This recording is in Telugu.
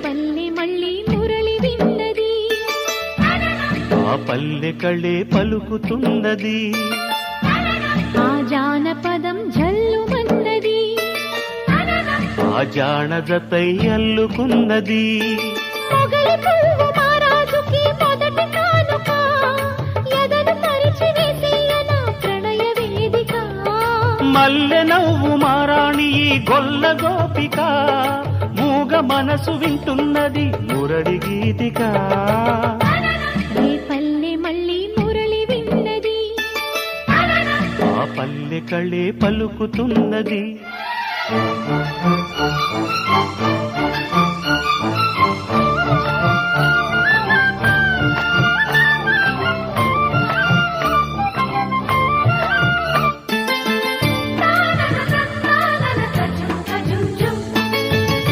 పల్లె మళ్ళీ మురళి విన్నది, ఆ పల్లె కళే పలుకుతున్నది, ఆ జానపదం జల్లుమన్నది, ఆ జానజతై అల్లుకున్నది. మొగలి పువ్వు మహారాజుకి మొదటి కానుక, ఎదను పరిచి వేసేయన ప్రణయ వేదిక. మల్లె నవ్వు మారాణి ఈ గొల్ల గోపిక, మూగ మనసు వింటున్నది మురళి గీతిక. ఏ పల్లె మళ్ళీ మురళి విన్నది, ఆ పల్లె కళే పలుకుతున్నది.